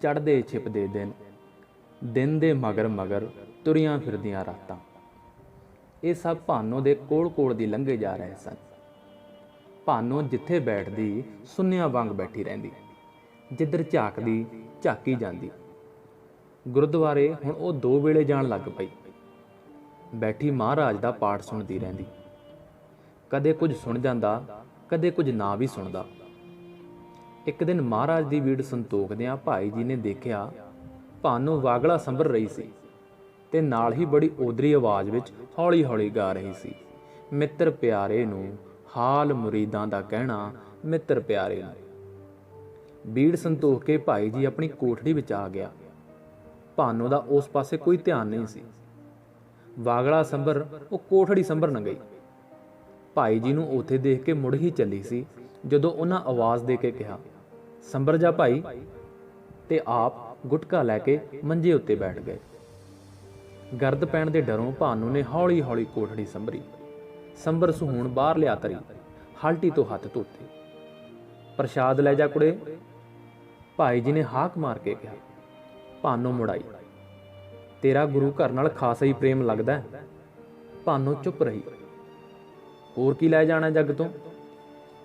ਚੜ੍ਹਦੇ ਛਿਪਦੇ ਦਿਨ, ਦਿਨ ਦੇ ਮਗਰ ਮਗਰ ਤੁਰੀਆਂ ਫਿਰਦੀਆਂ ਰਾਤਾਂ। ਇਹ ਸਭ ਭਾਨੋ ਦੇ ਕੋਲ ਕੋਲ ਦੀ ਲੰਘੇ ਜਾ ਰਹੇ ਸਨ। ਭਾਨੋ ਜਿੱਥੇ ਬੈਠਦੀ ਸੁੰਨਿਆਂ ਵਾਂਗ ਬੈਠੀ ਰਹਿੰਦੀ, ਜਿੱਧਰ ਝਾਕਦੀ ਝਾਕੀ ਜਾਂਦੀ। ਗੁਰਦੁਆਰੇ ਹੁਣ ਉਹ 2 ਵੇਲੇ ਜਾਣ ਲੱਗ ਪਈ। ਬੈਠੀ ਮਹਾਰਾਜ ਦਾ ਪਾਠ ਸੁਣਦੀ ਰਹਿੰਦੀ। ਕਦੇ ਕੁਝ ਸੁਣ ਜਾਂਦਾ, ਕਦੇ ਕੁਝ ਨਾ ਵੀ ਸੁਣਦਾ। ਇੱਕ ਦਿਨ ਮਹਾਰਾਜ ਦੀ ਵੀੜ ਸੰਤੋਖਦਿਆਂ ਭਾਈ ਜੀ ਨੇ ਦੇਖਿਆ ਭਾਨੋ ਵਾਗਲਾ ਸੰਭਰ ਰਹੀ ਸੀ ਤੇ ਨਾਲ ਹੀ ਬੜੀ ਓਦਰੀ ਆਵਾਜ਼ ਵਿੱਚ ਹੌਲੀ ਹੌਲੀ ਗਾ ਰਹੀ ਸੀ। ਮਿੱਤਰ ਪਿਆਰੇ ਨੂੰ ਹਾਲ ਮੁਰੀਦਾਂ ਦਾ ਕਹਿਣਾ, ਮਿੱਤਰ ਪਿਆਰੇ ਨੂੰ। ਬੀੜ ਸੰਤੋਖ ਕੇ ਭਾਈ ਜੀ ਆਪਣੀ ਕੋਠੜੀ ਵਿੱਚ ਆ ਗਿਆ। ਭਾਨੋ ਦਾ ਉਸ ਪਾਸੇ ਕੋਈ ਧਿਆਨ ਨਹੀਂ ਸੀ। ਵਾਗਲਾ ਸੰਭਰ ਉਹ ਕੋਠੜੀ ਸੰਭਰਨ ਗਈ। ਭਾਈ ਜੀ ਨੂੰ ਉੱਥੇ ਦੇਖ ਕੇ ਮੁੜ ਹੀ ਚੱਲੀ ਸੀ ਜਦੋਂ ਉਹਨਾਂ ਆਵਾਜ਼ ਦੇ ਕੇ ਕਿਹਾ, ਸੰਭਰ ਜਾ ਭਾਈ, ਤੇ ਆਪ ਗੁਟਕਾ ਲੈ ਕੇ ਮੰਜੇ ਉੱਤੇ ਬੈਠ ਗਏ। ਗਰਦ ਪੈਣ ਦੇ ਡਰੋਂ ਭਾਨੋ ਨੇ ਹੌਲੀ ਹੌਲੀ ਕੋਠੜੀ ਸੰਭਰੀ। ਸੰਭਰ ਸੁਹੂਣ ਬਾਹਰ ਲਿਆ ਤਰੀ, ਹਲਟੀ ਤੋਂ ਹੱਥ ਧੋਤੇ। ਪ੍ਰਸ਼ਾਦ ਲੈ ਜਾ ਕੁੜੇ, ਭਾਈ ਜੀ ਨੇ ਹਾਕ ਮਾਰ ਕੇ ਕਿਹਾ। ਭਾਨੋ ਮੁੜਾਈ। ਤੇਰਾ ਗੁਰੂ ਘਰ ਨਾਲ ਖਾਸਾ ਹੀ ਪ੍ਰੇਮ ਲੱਗਦਾ। ਭਾਨੋ ਚੁੱਪ ਰਹੀ। ਹੋਰ ਕੀ ਲੈ ਜਾਣਾ ਜੱਗ ਤੋਂ?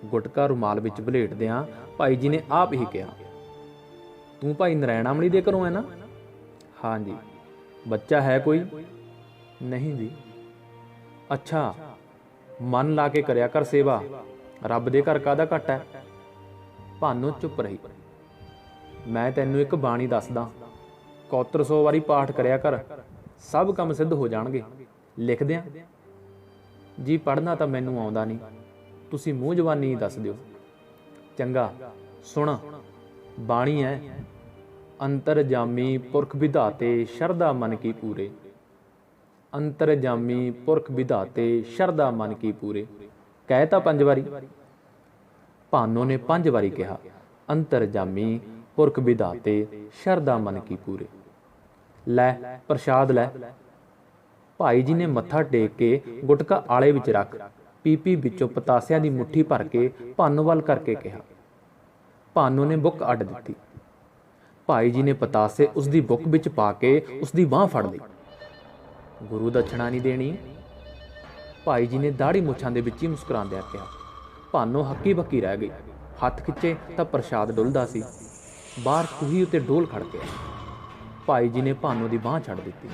ਗੁਟਕਾ ਰੁਮਾਲ ਵਿੱਚ ਵਲੇਟਦਿਆਂ ਭਾਈ ਜੀ ਨੇ ਆਪ ਹੀ ਕਿਹਾ, ਤੂੰ ਭਾਈ ਨਰੈਣ ਅਮਲੀ ਦੇ ਘਰੋਂ ਹੈ ਨਾ? ਹਾਂ ਜੀ। ਬੱਚਾ ਹੈ ਕੋਈ? ਨਹੀਂ ਜੀ। ਅੱਛਾ, ਮਨ ਲਾ ਕੇ ਕਰਿਆ ਕਰ ਸੇਵਾ, ਰੱਬ ਦੇ ਘਰ ਕਾਹਦਾ ਘੱਟ ਹੈ? ਭਾਨੋ ਚੁੱਪ ਰਹੀ। ਮੈਂ ਤੈਨੂੰ ਇੱਕ ਬਾਣੀ ਦੱਸਦਾ, ਕੌਤਰ 100 ਵਾਰੀ ਪਾਠ ਕਰਿਆ ਕਰ, ਸਭ ਕੰਮ ਸਿੱਧ ਹੋ ਜਾਣਗੇ। ਲਿਖ ਦਿਆਂ? ਜੀ ਪੜ੍ਹਨਾ ਤਾਂ ਮੈਨੂੰ ਆਉਂਦਾ ਨਹੀਂ, ਤੁਸੀਂ ਮੂੰਹ ਜ਼ਬਾਨੀ ਹੀ ਦੱਸ ਦਿਓ। ਚੰਗਾ ਸੁਣ, ਬਾਣੀ ਹੈ, ਅੰਤਰਜਾਮੀ ਪੁਰਖ ਵਿਧਾਤੇ ਸ਼ਰਧਾ ਮਨ ਕੀ ਪੂਰੇ। ਅੰਤਰਜਾਮੀ ਪੁਰਖ ਵਿਧਾਤੇ ਸ਼ਰਧਾ ਮਨ ਕੀ ਪੂਰੇ। ਕਹਿ ਤਾਂ 5 ਵਾਰੀ। ਭਾਨੋ ਨੇ 5 ਵਾਰੀ ਕਿਹਾ, ਅੰਤਰਜਾਮੀ ਪੁਰਖ ਵਿਧਾਤੇ ਸ਼ਰਧਾ ਮਨ ਕੀ ਪੂਰੇ। ਲੈ ਪ੍ਰਸ਼ਾਦ ਲੈ। ਭਾਈ ਜੀ ਨੇ ਮੱਥਾ ਟੇਕ ਕੇ ਗੁਟਕਾ ਆਲੇ ਵਿੱਚ ਰੱਖ ਪੀਪੀ ਵਿੱਚੋਂ ਪਤਾਸਿਆਂ ਦੀ ਮੁੱਠੀ ਭਰ ਕੇ ਭਾਨੋ ਵੱਲ ਕਰਕੇ ਕਿਹਾ। ਭਾਨੋ ਨੇ ਬੁੱਕ ਅੱਡ ਦਿੱਤੀ। ਭਾਈ ਜੀ ਨੇ ਪਤਾਸੇ ਉਸ ਦੀ ਬੁੱਕ ਵਿੱਚ ਪਾ ਕੇ ਉਸ ਦੀ ਬਾਂਹ ਫੜ ਲਈ। ਗੁਰੂ ਦਛਣਾ ਨਹੀਂ ਦੇਣੀ? ਭਾਈ ਜੀ ਨੇ ਦਾੜੀ ਮੁੱਛਾਂ ਦੇ ਵਿੱਚ ਹੀ ਮੁਸਕਰਾਉਂਦਿਆਂ ਕਿਹਾ। ਭਾਨੋ ਹੱਕੀ ਬੱਕੀ ਰਹਿ ਗਈ। ਹੱਥ ਖਿੱਚੇ ਤਾਂ ਪ੍ਰਸ਼ਾਦ ਡੁੱਲਦਾ ਸੀ। ਬਾਹਰ ਖੂਹੀ ਉੱਤੇ ਡੋਲ ਖੜ ਗਿਆ। ਭਾਈ ਜੀ ਨੇ ਭਾਨੋ ਦੀ ਬਾਂਹ ਛੱਡ ਦਿੱਤੀ।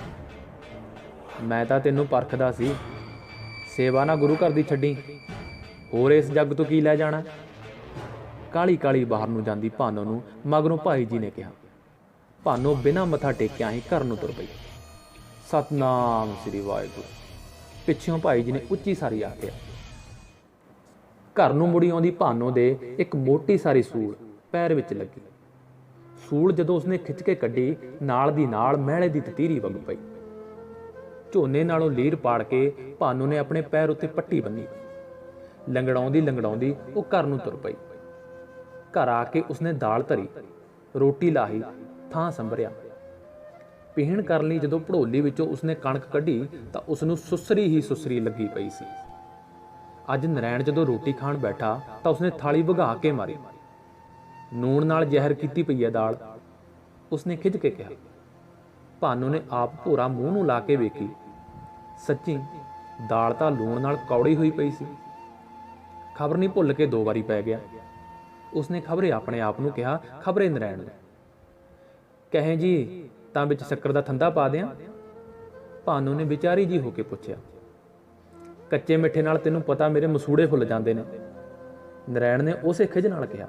ਮੈਂ ਤਾਂ ਤੈਨੂੰ ਪਰਖਦਾ ਸੀ, ਸੇਵਾ ਨਾ ਗੁਰੂ ਘਰ ਦੀ ਛੱਡੀ, ਹੋਰ ਇਸ ਜੱਗ ਤੋਂ ਕੀ ਲੈ ਜਾਣਾ? ਕਾਲੀ ਕਾਲੀ ਬਾਹਰ ਨੂੰ ਜਾਂਦੀ ਭਾਨੋ ਨੂੰ ਮਗਰੋਂ ਭਾਈ ਜੀ ਨੇ ਕਿਹਾ। ਭਾਨੋ ਬਿਨਾਂ ਮੱਥਾ ਟੇਕਿਆ ਹੀ ਘਰ ਨੂੰ ਤੁਰ ਪਈ। ਸਤਨਾਮ ਸ੍ਰੀ ਵਾਹਿਗੁਰੂ। ਪਿੱਛੋਂ ਭਾਈ ਜੀ ਨੇ ਉੱਚੀ ਸਾਰੀ ਆਖਿਆ। ਘਰ ਨੂੰ ਮੁੜੀ ਆਉਂਦੀ ਭਾਨੋ ਦੇ ਇੱਕ ਮੋਟੀ ਸਾਰੀ ਸੂਲ ਪੈਰ ਵਿੱਚ ਲੱਗੀ। ਸੂਲ ਜਦੋਂ ਉਸਨੇ ਖਿੱਚ ਕੇ ਕੱਢੀ, ਨਾਲ ਦੀ ਨਾਲ ਮਹਿਲੇ ਦੀ ਤਤੀਰੀ ਵਗ ਪਈ। ਝੋਨੇ ਨਾਲੋਂ ਲੀਰ ਪਾੜ ਕੇ ਭਾਨੋ ਨੇ ਆਪਣੇ ਪੈਰ ਉੱਤੇ ਪੱਟੀ ਬੰਨੀ। ਲੰਗੜਾਉਂਦੀ ਲੰਗੜਾਉਂਦੀ ਉਹ ਘਰ ਨੂੰ ਤੁਰ ਪਈ। ਘਰ ਆ ਕੇ ਉਸਨੇ ਦਾਲ ਧਰੀ, ਰੋਟੀ ਲਾਹੀ, ਥਾਂ ਸੰਭਰਿਆ। ਪੀਣ ਕਰਨ ਲਈ ਜਦੋਂ ਭੜੋਲੀ ਵਿੱਚੋਂ ਉਸਨੇ ਕਣਕ ਕੱਢੀ ਤਾਂ ਉਸਨੂੰ ਸੁਸਰੀ ਹੀ ਸੁਸਰੀ ਲੱਗੀ ਪਈ ਸੀ। ਅੱਜ ਨਰੈਣ ਜਦੋਂ ਰੋਟੀ ਖਾਣ ਬੈਠਾ ਤਾਂ ਉਸਨੇ ਥਾਲੀ ਵਗਾ ਕੇ ਮਾਰੀ। ਨੂਣ ਨਾਲ ਜ਼ਹਿਰ ਕੀਤੀ ਪਈ ਹੈ ਦਾਲ, ਉਸਨੇ ਖਿੱਚ ਕੇ ਕਿਹਾ। ਭਾਨੋ ਨੇ ਆਪ ਭੋਰਾ ਮੂੰਹ ਨੂੰ ਲਾ ਕੇ ਵੇਖੀ। ਸੱਚੀ ਦਾਲ ਤਾਂ ਲੂਣ ਨਾਲ ਕੌੜੀ ਹੋਈ ਪਈ ਸੀ। ਖਬਰ ਨਹੀਂ ਭੁੱਲ ਕੇ 2 ਵਾਰੀ ਪੈ ਗਿਆ। ਉਸਨੇ ਖਬਰੇ ਆਪਣੇ ਆਪ ਨੂੰ ਕਿਹਾ, ਖਬਰੇ ਨਰੈਣ ਨੂੰ। ਕਹੇ ਜੀ ਤਾਂ ਵਿੱਚ ਸ਼ੱਕਰ ਦਾ ਠੰਡਾ ਪਾ ਦਿਆਂ? ਭਾਨੋ ਨੇ ਵਿਚਾਰੀ ਜੀ ਹੋ ਕੇ ਪੁੱਛਿਆ। ਕੱਚੇ ਮਿੱਠੇ ਨਾਲ ਤੈਨੂੰ ਪਤਾ ਮੇਰੇ ਮਸੂੜੇ ਫੁੱਲ ਜਾਂਦੇ ਨੇ, ਨਰੈਣ ਨੇ ਉਸੇ ਖਿਜ ਨਾਲ ਕਿਹਾ।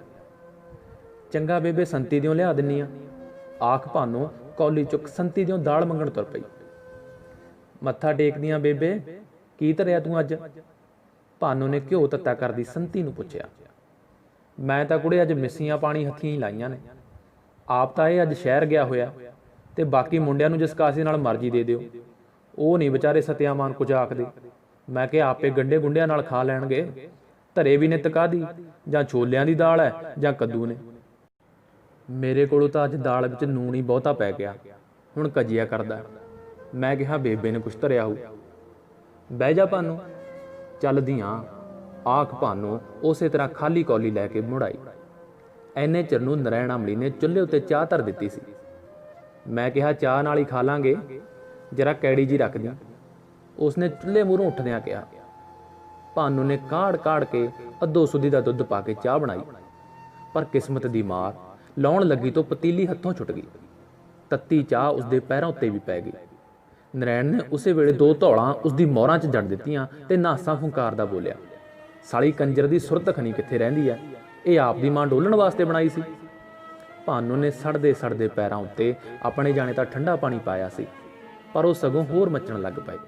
ਚੰਗਾ ਬੇਬੇ, ਸੰਤੀ ਦਿਓ ਲਿਆ ਦਿੰਨੀ ਆ, ਆਖ ਭਾਨੋ ਕੌਲੀ ਚੁੱਕ ਸੰਤੀ ਦਿਓ ਦਾਲ ਮੰਗਣ ਤੁਰ ਪਈ। ਮੱਥਾ ਟੇਕਦੀਆਂ ਬੇਬੇ, ਕੀ ਧਰਿਆ ਤੂੰ ਅੱਜ? ਭਾਨੋ ਨੇ ਘਿਓ ਤੱਤਾ ਕਰਦੀ ਸੰਤੀ ਨੂੰ ਪੁੱਛਿਆ। ਮੈਂ ਤਾਂ ਕੁੜੇ ਅੱਜ ਮਿੱਸੀਆਂ ਪਾਣੀ ਹੱਥੀਂ ਹੀ ਲਾਈਆਂ ਨੇ। ਆਪ ਤਾਂ ਇਹ ਅੱਜ ਸ਼ਹਿਰ ਗਿਆ ਹੋਇਆ, ਤੇ ਬਾਕੀ ਮੁੰਡਿਆਂ ਨੂੰ ਜਿਸ ਕਾਸੇ ਨਾਲ ਮਰਜ਼ੀ ਦੇ ਦਿਓ, ਉਹ ਨਹੀਂ ਵਿਚਾਰੇ ਸਤਿਆਮਾਨ ਕੁਝ ਆਖਦੇ। ਮੈਂ ਕਿਹਾ ਆਪੇ ਗੰਡੇ ਗੁੰਡਿਆਂ ਨਾਲ ਖਾ ਲੈਣਗੇ। ਧਰੇ ਵੀ ਨੇ ਤਕਾਦੀ, ਜਾਂ ਛੋਲਿਆਂ ਦੀ ਦਾਲ ਹੈ ਜਾਂ ਕੱਦੂ ਨੇ। ਮੇਰੇ ਕੋਲੋਂ ਤਾਂ ਅੱਜ ਦਾਲ ਵਿੱਚ ਨੂਣ ਹੀ ਬਹੁਤਾ ਪੈ ਗਿਆ, ਹੁਣ ਕਜੀਆ ਕਰਦਾ। ਮੈਂ ਕਿਹਾ ਬੇਬੇ ਨੇ ਕੁਛ ਧਰਿਆ ਹੋਊ। ਬਹਿ ਜਾ ਭਾਨੋ, ਚੱਲਦੀਆਂ, ਆਖ ਭਾਨੋ ਉਸੇ ਤਰ੍ਹਾਂ ਖਾਲੀ ਕੌਲੀ ਲੈ ਕੇ ਮੁੜ ਆਈ। ਐਨੇ ਚਿਰ ਨੂੰ ਨਰੈਣ ਅਮਲੀ ਨੇ ਚੁੱਲ੍ਹੇ ਉੱਤੇ ਚਾਹ ਧਰ ਦਿੱਤੀ ਸੀ। ਮੈਂ ਕਿਹਾ ਚਾਹ ਨਾਲ ਹੀ ਖਾ ਲਾਂਗੇ, ਜਰਾ ਕੈੜੀ ਜੀ ਰੱਖ ਦੀ। ਉਸਨੇ ਚੁੱਲ੍ਹੇ ਮੂਹਰੋਂ ਉੱਠਦਿਆਂ ਕਿਹਾ। ਭਾਨੂ ਨੇ ਕਾੜ ਕਾੜ ਕੇ ਅੱਧੋ ਸੁੱਧੀ ਦਾ ਦੁੱਧ ਪਾ ਕੇ ਚਾਹ ਬਣਾਈ, ਪਰ ਕਿਸਮਤ ਦੀ ਮਾਰ ਲਾਉਣ ਲੱਗੀ ਤੋਂ ਪਤੀਲੀ ਹੱਥੋਂ ਛੁੱਟ ਗਈ। ਤੱਤੀ ਚਾਹ ਉਸਦੇ ਪੈਰਾਂ ਉੱਤੇ ਵੀ ਪੈ ਗਈ। ਨਰੈਣ ਨੇ ਉਸੇ ਵੇਲੇ 2 ਧੌਲਾਂ ਉਸਦੀ ਮੋਹਰਾਂ 'ਚ ਜੜ ਦਿੱਤੀਆਂ ਤੇ ਨਾਸਾਂ ਫੁੰਕਾਰਦਾ ਬੋਲਿਆ, ਸਾਲੀ ਕੰਜਰ ਦੀ ਸੁਰਤ ਖਣੀ ਕਿੱਥੇ ਰਹਿੰਦੀ ਹੈ? ਇਹ ਆਪ ਦੀ ਮਾਂ ਡੋਲਣ ਵਾਸਤੇ ਬਣਾਈ ਸੀ। ਭਾਨੂ ਨੇ ਸੜਦੇ ਸੜਦੇ ਪੈਰਾਂ ਉੱਤੇ ਆਪਣੇ ਜਾਣੇ ਤਾਂ ਠੰਡਾ ਪਾਣੀ ਪਾਇਆ ਸੀ, ਪਰ ਉਹ ਸਗੋਂ ਹੋਰ ਮੱਚਣ ਲੱਗ ਪਏ।